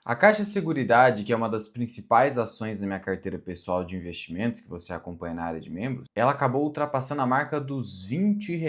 A Caixa Seguridade, que é uma das principais ações da minha carteira pessoal de investimentos, que você acompanha na área de membros, ela acabou ultrapassando a marca dos R$ 20,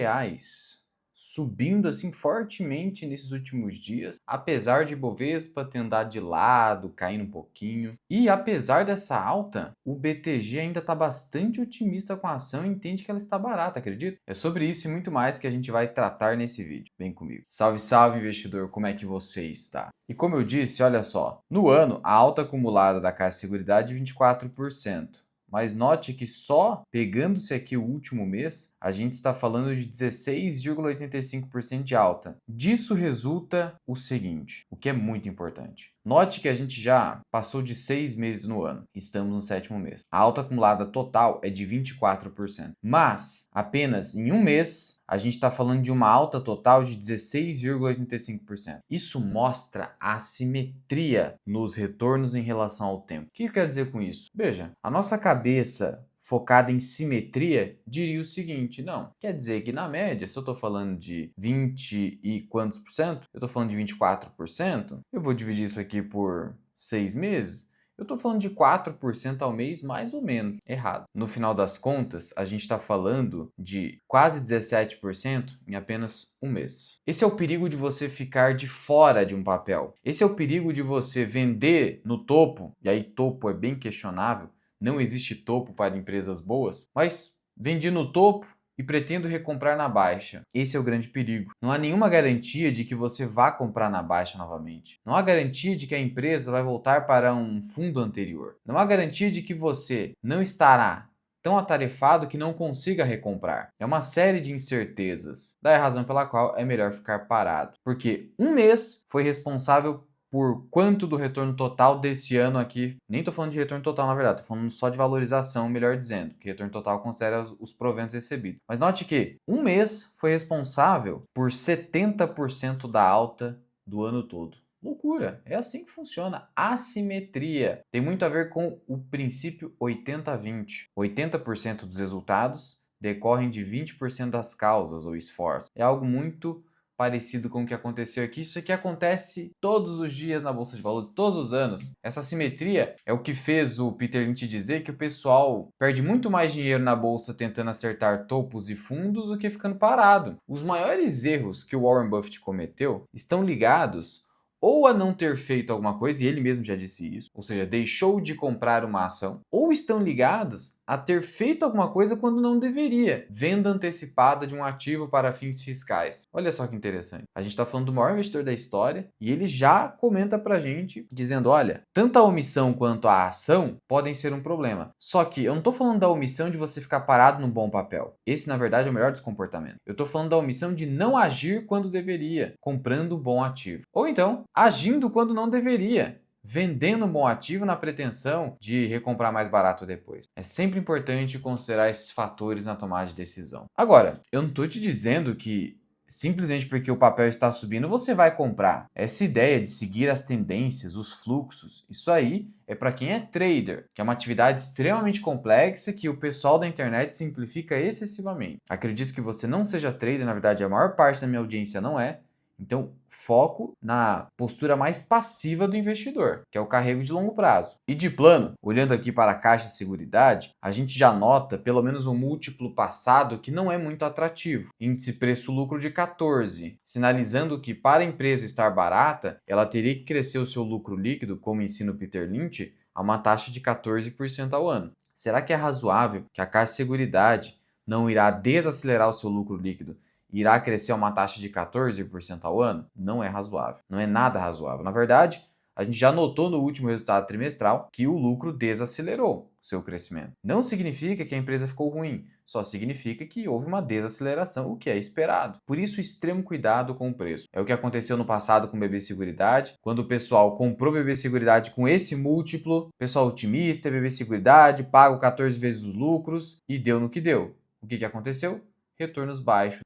subindo assim fortemente nesses últimos dias, apesar de Bovespa ter andado de lado, caindo um pouquinho. E apesar dessa alta, o BTG ainda está bastante otimista com a ação e entende que ela está barata, acredita? É sobre isso e muito mais que a gente vai tratar nesse vídeo. Vem comigo. Salve, salve, investidor, como é que você está? E como eu disse, olha só, no ano, a alta acumulada da Caixa Seguridade é 24%. Mas note que só pegando-se aqui o último mês, a gente está falando de 16,85% de alta. Disso resulta o seguinte, o que é muito importante. Note que a gente já passou de 6 meses no ano, estamos no sétimo mês. A alta acumulada total é de 24%. Mas apenas em um mês a gente está falando de uma alta total de 16,85%. Isso mostra a assimetria nos retornos em relação ao tempo. O que eu quero dizer com isso? Veja, a nossa cabeça focada em simetria diria o seguinte, não, quer dizer que na média, se eu estou falando de 20 e quantos por cento, eu estou falando de 24%, eu vou dividir isso aqui por 6 meses, eu estou falando de 4% ao mês, mais ou menos. Errado. No final das contas, a gente está falando de quase 17% em apenas um mês. Esse é o perigo de você ficar de fora de um papel. Esse é o perigo de você vender no topo, e aí topo é bem questionável, não existe topo para empresas boas, mas vendi no topo e pretendo recomprar na baixa. Esse é o grande perigo. Não há nenhuma garantia de que você vá comprar na baixa novamente. Não há garantia de que a empresa vai voltar para um fundo anterior. Não há garantia de que você não estará tão atarefado que não consiga recomprar. É uma série de incertezas. Daí a razão pela qual é melhor ficar parado. Porque um mês foi responsável por quanto do retorno total desse ano aqui. Nem estou falando de retorno total, na verdade, estou falando só de valorização, melhor dizendo, que retorno total considera os proventos recebidos. Mas note que um mês foi responsável por 70% da alta do ano todo. Loucura, é assim que funciona. Assimetria tem muito a ver com o princípio 80-20. 80% dos resultados decorrem de 20% das causas ou esforços. É algo muito parecido com o que aconteceu aqui. Isso aqui acontece todos os dias na Bolsa de Valores, todos os anos. Essa simetria é o que fez o Peter Lynch dizer que o pessoal perde muito mais dinheiro na Bolsa tentando acertar topos e fundos do que ficando parado. Os maiores erros que o Warren Buffett cometeu estão ligados ou a não ter feito alguma coisa, e ele mesmo já disse isso, ou seja, deixou de comprar uma ação, ou estão ligados a ter feito alguma coisa quando não deveria, venda antecipada de um ativo para fins fiscais. Olha só que interessante. A gente está falando do maior investidor da história e ele já comenta pra gente dizendo, olha, tanto a omissão quanto a ação podem ser um problema. Só que eu não estou falando da omissão de você ficar parado num bom papel. Esse, na verdade, é o melhor dos comportamentos. Eu estou falando da omissão de não agir quando deveria, comprando um bom ativo. Ou então, agindo quando não deveria, vendendo um bom ativo na pretensão de recomprar mais barato depois. É sempre importante considerar esses fatores na tomada de decisão. Agora, eu não estou te dizendo que simplesmente porque o papel está subindo você vai comprar. Essa ideia de seguir as tendências, os fluxos, isso aí é para quem é trader, que é uma atividade extremamente complexa que o pessoal da internet simplifica excessivamente. Acredito que você não seja trader, na verdade a maior parte da minha audiência não é. Então, foco na postura mais passiva do investidor, que é o carrego de longo prazo. E de plano, olhando aqui para a Caixa de Seguridade, a gente já nota pelo menos um múltiplo passado que não é muito atrativo. Índice preço-lucro de 14, sinalizando que para a empresa estar barata, ela teria que crescer o seu lucro líquido, como ensina o Peter Lynch, a uma taxa de 14% ao ano. Será que é razoável que a Caixa de Seguridade não irá desacelerar o seu lucro líquido, irá crescer a uma taxa de 14% ao ano? Não é razoável. Não é nada razoável. Na verdade, a gente já notou no último resultado trimestral que o lucro desacelerou o seu crescimento. Não significa que a empresa ficou ruim, só significa que houve uma desaceleração, o que é esperado. Por isso, extremo cuidado com o preço. É o que aconteceu no passado com o BB Seguridade, quando o pessoal comprou o BB Seguridade com esse múltiplo, pessoal otimista, BB Seguridade, paga 14 vezes os lucros e deu no que deu. O que aconteceu? Retornos baixos,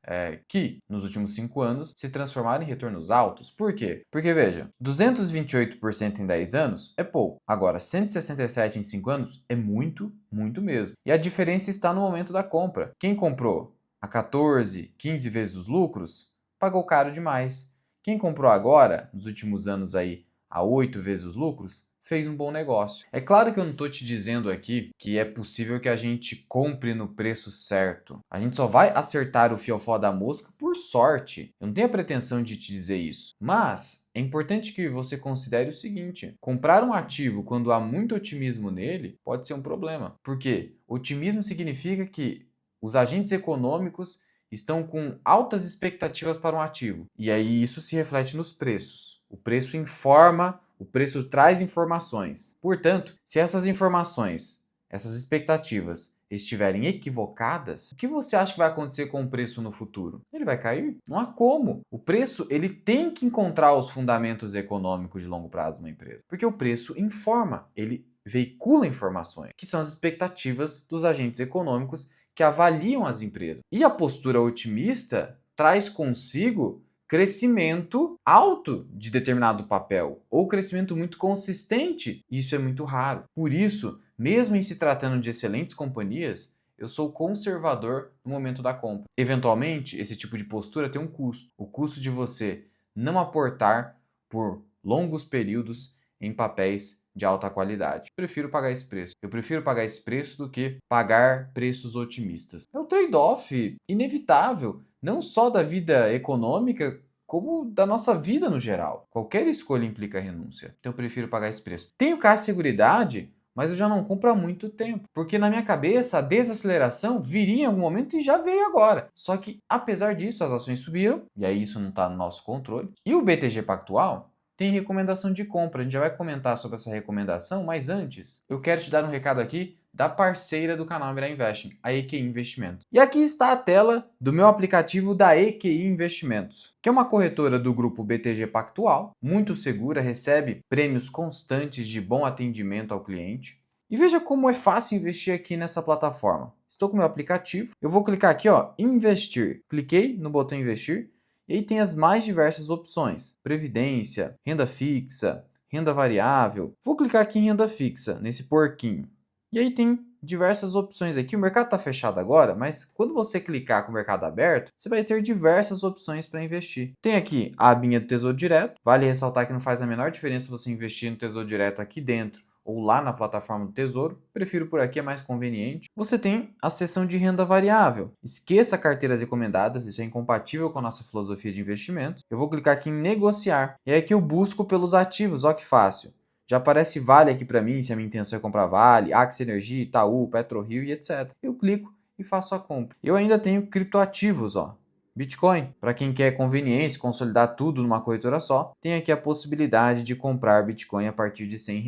que nos últimos 5 anos se transformaram em retornos altos. Por quê? Porque veja, 228% em 10 anos é pouco. Agora, 167% em 5 anos é muito, muito mesmo. E a diferença está no momento da compra. Quem comprou a 14, 15 vezes os lucros, pagou caro demais. Quem comprou agora, nos últimos anos aí, a 8 vezes os lucros, fez um bom negócio. É claro que eu não estou te dizendo aqui que é possível que a gente compre no preço certo. A gente só vai acertar o fiofó da mosca por sorte. Eu não tenho a pretensão de te dizer isso. Mas é importante que você considere o seguinte: comprar um ativo quando há muito otimismo nele pode ser um problema. Por quê? Otimismo significa que os agentes econômicos estão com altas expectativas para um ativo. E aí isso se reflete nos preços. O preço informa, o preço traz informações. Portanto, se essas informações, essas expectativas estiverem equivocadas, o que você acha que vai acontecer com o preço no futuro? Ele vai cair? Não há como. O preço, ele tem que encontrar os fundamentos econômicos de longo prazo na empresa, porque o preço informa, ele veicula informações, que são as expectativas dos agentes econômicos que avaliam as empresas. E a postura otimista traz consigo crescimento alto de determinado papel ou crescimento muito consistente. Isso é muito raro. Por isso, mesmo em se tratando de excelentes companhias, eu sou conservador no momento da compra. Eventualmente, esse tipo de postura tem um custo. O custo de você não aportar por longos períodos em papéis de alta qualidade. Prefiro pagar esse preço. Eu prefiro pagar esse preço do que pagar preços otimistas. É um trade-off inevitável, não só da vida econômica, como da nossa vida no geral. Qualquer escolha implica renúncia. Então eu prefiro pagar esse preço. Tenho Caixa Seguridade, mas eu já não compro há muito tempo, porque na minha cabeça a desaceleração viria em algum momento e já veio agora. Só que, apesar disso, as ações subiram, e aí isso não está no nosso controle. E o BTG Pactual tem recomendação de compra. A gente já vai comentar sobre essa recomendação, mas antes, eu quero te dar um recado aqui da parceira do canal Mirai Investing, a EQI Investimentos. E aqui está a tela do meu aplicativo da EQI Investimentos, que é uma corretora do grupo BTG Pactual, muito segura, recebe prêmios constantes de bom atendimento ao cliente. E veja como é fácil investir aqui nessa plataforma. Estou com o meu aplicativo, eu vou clicar aqui, ó, investir. Cliquei no botão investir e aí tem as mais diversas opções: previdência, renda fixa, renda variável. Vou clicar aqui em renda fixa, nesse porquinho. E aí tem diversas opções aqui. O mercado está fechado agora, mas quando você clicar com o mercado aberto, você vai ter diversas opções para investir. Tem aqui a abinha do Tesouro Direto. Vale ressaltar que não faz a menor diferença você investir no Tesouro Direto aqui dentro ou lá na plataforma do Tesouro. Prefiro por aqui, é mais conveniente. Você tem a seção de renda variável. Esqueça carteiras recomendadas, isso é incompatível com a nossa filosofia de investimentos. Eu vou clicar aqui em negociar. E é aqui eu busco pelos ativos, ó que fácil. Já aparece Vale aqui para mim, se a minha intenção é comprar Vale, Axia Energia, Itaú, PetroRio e etc. Eu clico e faço a compra. Eu ainda tenho criptoativos, ó. Bitcoin, para quem quer conveniência, consolidar tudo numa corretora só, tem aqui a possibilidade de comprar Bitcoin a partir de R$ 100.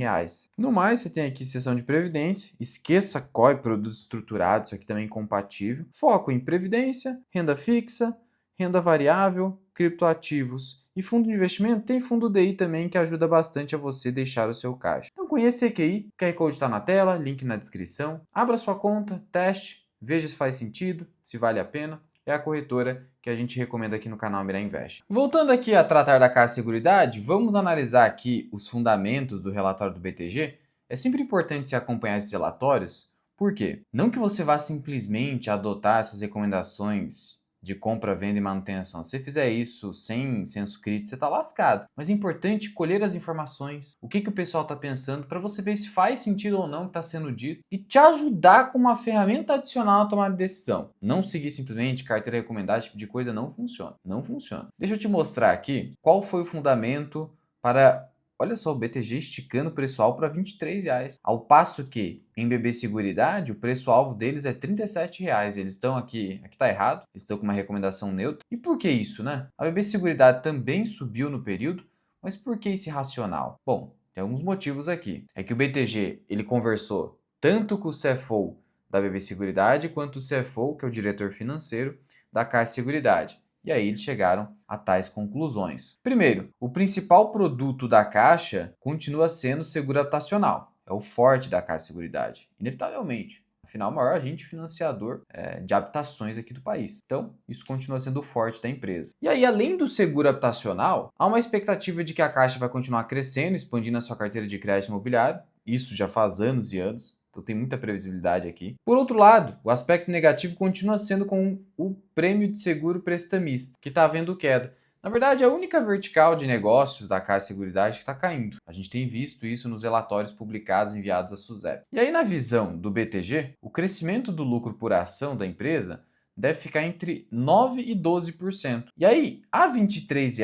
No mais, você tem aqui seção de previdência, esqueça COI, produtos estruturados, isso aqui também é compatível. Foco em previdência, renda fixa, renda variável, criptoativos. E fundo de investimento, tem fundo DI também que ajuda bastante a você deixar o seu caixa. Então conheça a EQI, o QR Code está na tela, link na descrição. Abra sua conta, teste, veja se faz sentido, se vale a pena. É a corretora que a gente recomenda aqui no canal Mirai Invest. Voltando aqui a tratar da Caixa Seguridade, vamos analisar aqui os fundamentos do relatório do BTG. É sempre importante se acompanhar esses relatórios, por quê? Não que você vá simplesmente adotar essas recomendações de compra, venda e manutenção. Se você fizer isso sem senso crítico, você está lascado. Mas é importante colher as informações, o que o pessoal está pensando, para você ver se faz sentido ou não o que está sendo dito e te ajudar com uma ferramenta adicional a tomar decisão. Não seguir simplesmente carteira recomendada, esse tipo de coisa não funciona. Não funciona. Deixa eu te mostrar aqui qual foi o fundamento para... Olha só, o BTG esticando o preço-alvo para R$ 23, ao passo que em BB Seguridade o preço-alvo deles é R$ 37. Eles estão aqui está errado, eles estão com uma recomendação neutra. E por que isso, né? A BB Seguridade também subiu no período, mas por que esse racional? Bom, tem alguns motivos aqui. É que o BTG ele conversou tanto com o CFO da BB Seguridade quanto o CFO, que é o diretor financeiro da Caixa Seguridade. E aí eles chegaram a tais conclusões. Primeiro, o principal produto da Caixa continua sendo o seguro habitacional. É o forte da Caixa Seguridade, inevitavelmente. Afinal, o maior agente financiador de habitações aqui do país. Então, isso continua sendo o forte da empresa. E aí, além do seguro habitacional, há uma expectativa de que a Caixa vai continuar crescendo, expandindo a sua carteira de crédito imobiliário. Isso já faz anos e anos. Então tem muita previsibilidade aqui. Por outro lado, o aspecto negativo continua sendo com o prêmio de seguro prestamista, que está havendo queda. Na verdade, é a única vertical de negócios da Caixa de Seguridade que está caindo. A gente tem visto isso nos relatórios publicados enviados à SUSEP. E aí, na visão do BTG, o crescimento do lucro por ação da empresa deve ficar entre 9% e 12%. E aí, a R$ 23,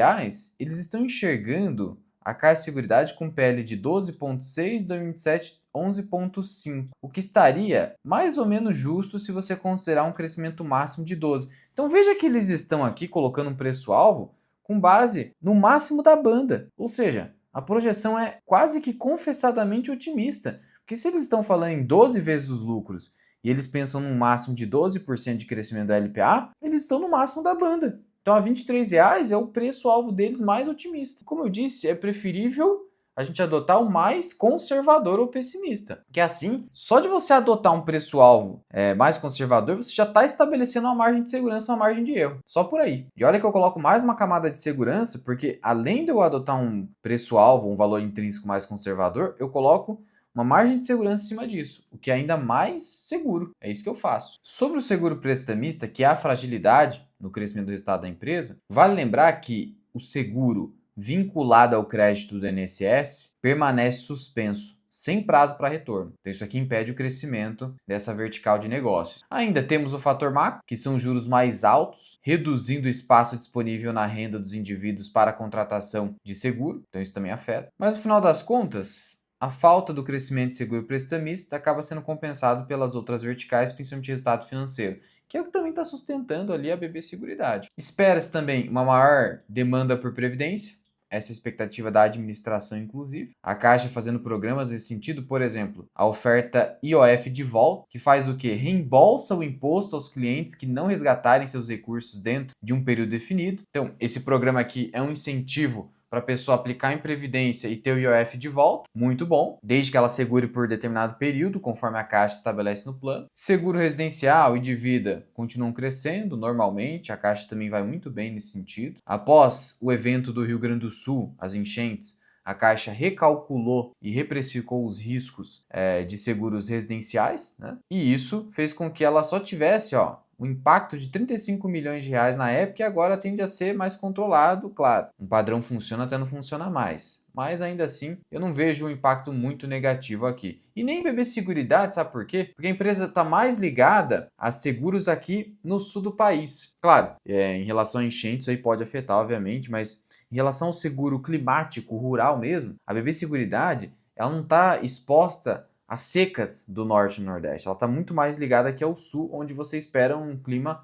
eles estão enxergando a Caixa de Seguridade com PL de 12,6, 2027 11,5, o que estaria mais ou menos justo se você considerar um crescimento máximo de 12. Então veja que eles estão aqui colocando um preço-alvo com base no máximo da banda, ou seja, a projeção é quase que confessadamente otimista, porque se eles estão falando em 12 vezes os lucros e eles pensam num máximo de 12% de crescimento da LPA, eles estão no máximo da banda. Então a R$ 23 é o preço-alvo deles mais otimista. Como eu disse, é preferível a gente adotar o mais conservador ou pessimista. Que assim, só de você adotar um preço-alvo mais conservador, você já está estabelecendo uma margem de segurança, uma margem de erro. Só por aí. E olha que eu coloco mais uma camada de segurança, porque além de eu adotar um preço-alvo, um valor intrínseco mais conservador, eu coloco uma margem de segurança em cima disso, o que é ainda mais seguro. É isso que eu faço. Sobre o seguro prestamista, que é a fragilidade no crescimento do resultado da empresa, vale lembrar que o seguro vinculado ao crédito do INSS permanece suspenso, sem prazo para retorno. Então isso aqui impede o crescimento dessa vertical de negócios. Ainda temos o fator macro, que são juros mais altos, reduzindo o espaço disponível na renda dos indivíduos para a contratação de seguro. Então isso também afeta. Mas no final das contas, a falta do crescimento de seguro prestamista acaba sendo compensado pelas outras verticais, principalmente resultado financeiro, que é o que também está sustentando ali a BB Seguridade. Espera-se também uma maior demanda por previdência, essa é a expectativa da administração, inclusive. A Caixa fazendo programas nesse sentido, por exemplo, a oferta IOF de volta, que faz o quê? Reembolsa o imposto aos clientes que não resgatarem seus recursos dentro de um período definido. Então, esse programa aqui é um incentivo para a pessoa aplicar em previdência e ter o IOF de volta, muito bom, desde que ela segure por determinado período, conforme a Caixa estabelece no plano. Seguro residencial e de vida continuam crescendo normalmente, a Caixa também vai muito bem nesse sentido. Após o evento do Rio Grande do Sul, as enchentes, a Caixa recalculou e reprecificou os riscos de seguros residenciais, né? E isso fez com que ela só tivesse, um impacto de 35 milhões de reais na época e agora tende a ser mais controlado, claro. Um padrão funciona até não funciona mais. Mas ainda assim, eu não vejo um impacto muito negativo aqui. E nem BB Seguridade, sabe por quê? Porque a empresa está mais ligada a seguros aqui no sul do país. Claro, em relação a enchentes aí pode afetar, obviamente, mas em relação ao seguro climático rural mesmo, a BB Seguridade ela não está exposta as secas do norte e do nordeste. Ela está muito mais ligada aqui ao sul, onde você espera um clima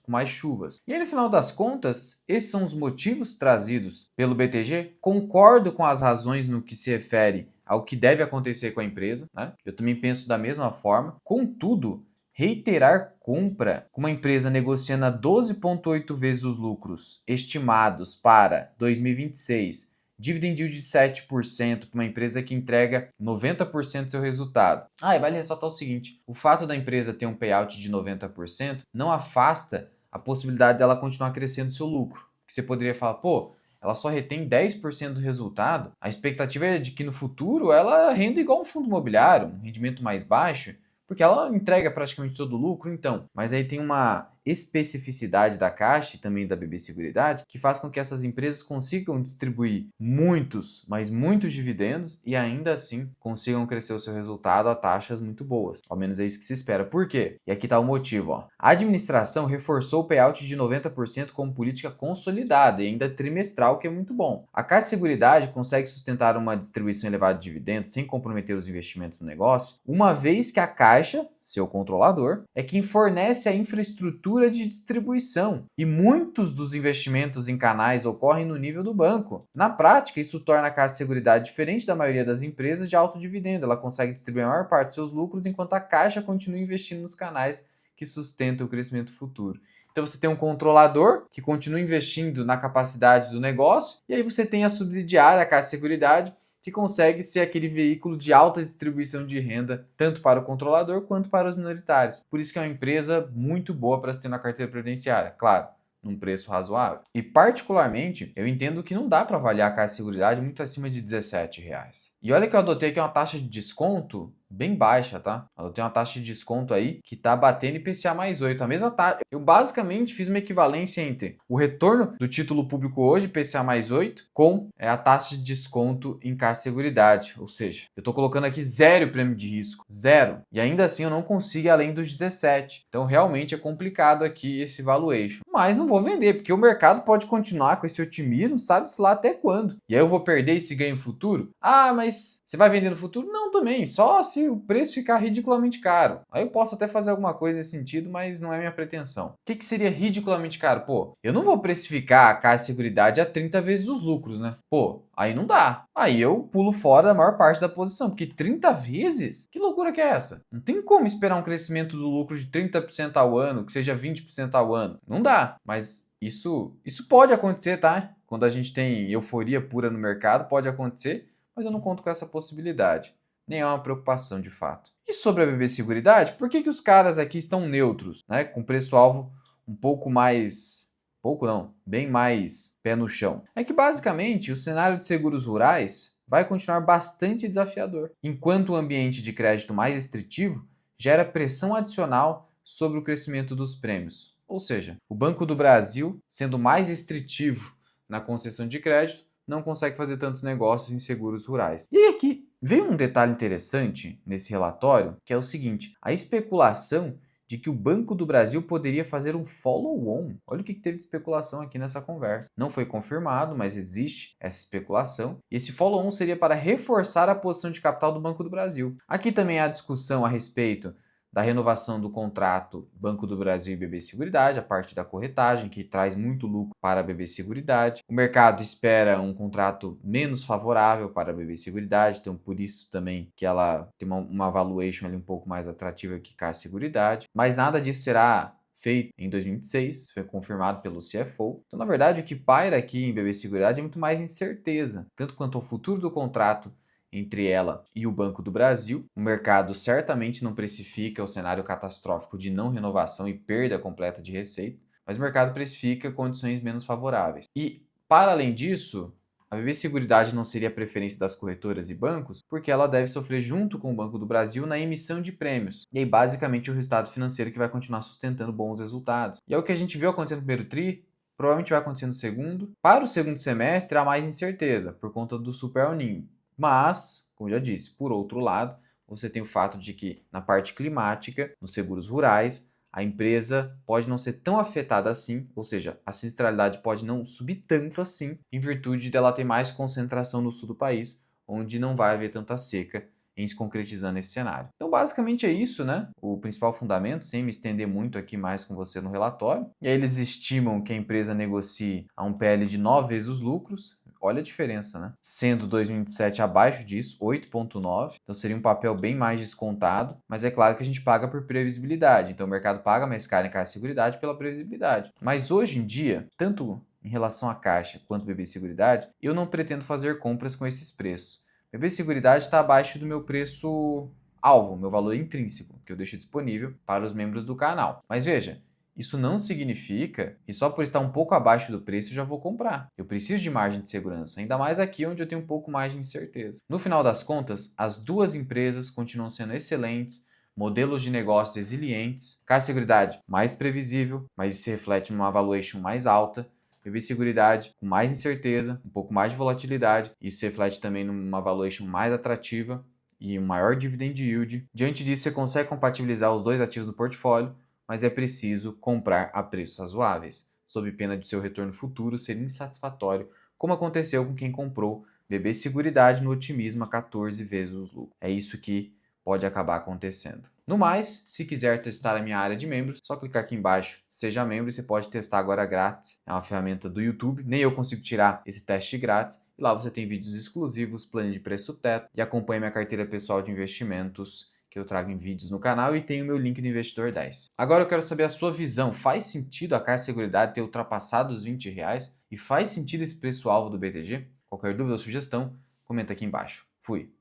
com mais chuvas. E aí, no final das contas, esses são os motivos trazidos pelo BTG. Concordo com as razões no que se refere ao que deve acontecer com a empresa, né? Eu também penso da mesma forma. Contudo, reiterar compra com uma empresa negociando a 12,8 vezes os lucros estimados para 2026, dividend yield de 7% para uma empresa que entrega 90% do seu resultado. E vale ressaltar o seguinte, o fato da empresa ter um payout de 90% não afasta a possibilidade dela continuar crescendo seu lucro. Que você poderia falar, ela só retém 10% do resultado, a expectativa é de que no futuro ela renda igual um fundo imobiliário, um rendimento mais baixo, porque ela entrega praticamente todo o lucro, então. Mas aí tem uma especificidade da Caixa e também da BB Seguridade que faz com que essas empresas consigam distribuir muitos, mas muitos dividendos e ainda assim consigam crescer o seu resultado a taxas muito boas. Ao menos é isso que se espera. Por quê? E aqui está o motivo. A administração reforçou o payout de 90% como política consolidada e ainda trimestral, que é muito bom. A Caixa de Seguridade consegue sustentar uma distribuição elevada de dividendos sem comprometer os investimentos no negócio, uma vez que a Caixa, seu controlador, é quem fornece a infraestrutura de distribuição e muitos dos investimentos em canais ocorrem no nível do banco. Na prática, isso torna a Caixa de Seguridade diferente da maioria das empresas de alto dividendo. Ela consegue distribuir a maior parte dos seus lucros enquanto a Caixa continua investindo nos canais que sustentam o crescimento futuro. Então você tem um controlador que continua investindo na capacidade do negócio e aí você tem a subsidiária, a Caixa de Seguridade, que consegue ser aquele veículo de alta distribuição de renda, tanto para o controlador quanto para os minoritários. Por isso que é uma empresa muito boa para se ter na carteira previdenciária, claro, num preço razoável. E particularmente, eu entendo que não dá para avaliar a Caixa de Seguridade muito acima de R$17. E olha que eu adotei aqui uma taxa de desconto bem baixa, tá? Eu adotei uma taxa de desconto aí que tá batendo IPCA mais 8, a mesma taxa. Eu basicamente fiz uma equivalência entre o retorno do título público hoje, IPCA mais 8, com a taxa de desconto em Caixa Seguridade. Ou seja, eu tô colocando aqui zero prêmio de risco, zero. E ainda assim eu não consigo ir além dos 17. Então realmente é complicado aqui esse valuation. Mas não vou vender, porque o mercado pode continuar com esse otimismo, sabe-se lá até quando. E aí eu vou perder esse ganho futuro? Ah, mas você vai vender no futuro? Não, também. Só se o preço ficar ridiculamente caro. Aí eu posso até fazer alguma coisa nesse sentido, mas não é minha pretensão. O que seria ridiculamente caro? Pô, eu não vou precificar a Caixa Seguridade a 30 vezes os lucros, né? Pô, aí não dá. Aí eu pulo fora da maior parte da posição, porque 30 vezes? Que loucura que é essa? Não tem como esperar um crescimento do lucro de 30% ao ano, que seja 20% ao ano. Não dá. Mas isso pode acontecer, tá? Quando a gente tem euforia pura no mercado, pode acontecer, mas eu não conto com essa possibilidade. Nem é uma preocupação de fato. E sobre a BB Seguridade, por que os caras aqui estão neutros, né? Com preço-alvo um pouco mais. Pouco não, bem mais pé no chão. É que basicamente o cenário de seguros rurais vai continuar bastante desafiador, enquanto o ambiente de crédito mais restritivo gera pressão adicional sobre o crescimento dos prêmios. Ou seja, o Banco do Brasil, sendo mais restritivo na concessão de crédito, não consegue fazer tantos negócios em seguros rurais. E aí aqui veio um detalhe interessante nesse relatório, que é o seguinte: a especulação de que o Banco do Brasil poderia fazer um follow-on. Olha o que teve de especulação aqui nessa conversa. Não foi confirmado, mas existe essa especulação. E esse follow-on seria para reforçar a posição de capital do Banco do Brasil. Aqui também há discussão a respeito da renovação do contrato Banco do Brasil e BB Seguridade, a parte da corretagem, que traz muito lucro para a BB Seguridade. O mercado espera um contrato menos favorável para a BB Seguridade, então por isso também que ela tem uma valuation ali um pouco mais atrativa que Caixa Seguridade. Mas nada disso será feito em 2026, isso foi confirmado pelo CFO. Então, na verdade, o que paira aqui em BB Seguridade é muito mais incerteza, tanto quanto ao futuro do contrato entre ela e o Banco do Brasil. O mercado certamente não precifica o cenário catastrófico de não renovação e perda completa de receita, mas o mercado precifica condições menos favoráveis. E, para além disso, a BB Seguridade não seria a preferência das corretoras e bancos, porque ela deve sofrer junto com o Banco do Brasil na emissão de prêmios. E aí, basicamente, o resultado financeiro que vai continuar sustentando bons resultados. E é o que a gente viu acontecer no primeiro tri, provavelmente vai acontecer no segundo. Para o segundo semestre, há mais incerteza, por conta do Super El Niño. Mas, como já disse, por outro lado, você tem o fato de que na parte climática, nos seguros rurais, a empresa pode não ser tão afetada assim, ou seja, a sinistralidade pode não subir tanto assim, em virtude dela ter mais concentração no sul do país, onde não vai haver tanta seca em se concretizando esse cenário. Então, basicamente é isso, né? O principal fundamento, sem me estender muito aqui mais com você no relatório. E aí eles estimam que a empresa negocie a um PL de 9 vezes os lucros. Olha a diferença, né? Sendo 2027 abaixo disso, 8,9. Então seria um papel bem mais descontado, mas é claro que a gente paga por previsibilidade. Então o mercado paga mais caro em Caixa Seguridade pela previsibilidade. Mas hoje em dia, tanto em relação à Caixa quanto BB Seguridade, eu não pretendo fazer compras com esses preços. BB Seguridade está abaixo do meu preço alvo, meu valor intrínseco, que eu deixo disponível para os membros do canal. Mas veja, isso não significa que só por estar um pouco abaixo do preço eu já vou comprar. Eu preciso de margem de segurança, ainda mais aqui onde eu tenho um pouco mais de incerteza. No final das contas, as duas empresas continuam sendo excelentes, modelos de negócios resilientes, Caixa Seguridade mais previsível, mas isso se reflete numa valuation mais alta, BB Seguridade com mais incerteza, um pouco mais de volatilidade, isso se reflete também numa valuation mais atrativa e um maior dividend yield. Diante disso, você consegue compatibilizar os dois ativos no portfólio, mas é preciso comprar a preços razoáveis, sob pena de seu retorno futuro ser insatisfatório, como aconteceu com quem comprou BB Seguridade no otimismo a 14 vezes os lucros. É isso que pode acabar acontecendo. No mais, se quiser testar a minha área de membros, só clicar aqui embaixo, seja membro, e você pode testar agora grátis. É uma ferramenta do YouTube, nem eu consigo tirar esse teste grátis. E lá você tem vídeos exclusivos, plano de preço teto e acompanha minha carteira pessoal de investimentos que eu trago em vídeos no canal e tem o meu link do Investidor 10. Agora eu quero saber a sua visão. Faz sentido a Caixa Seguridade ter ultrapassado os R$ 20? E faz sentido esse preço-alvo do BTG? Qualquer dúvida ou sugestão, comenta aqui embaixo. Fui!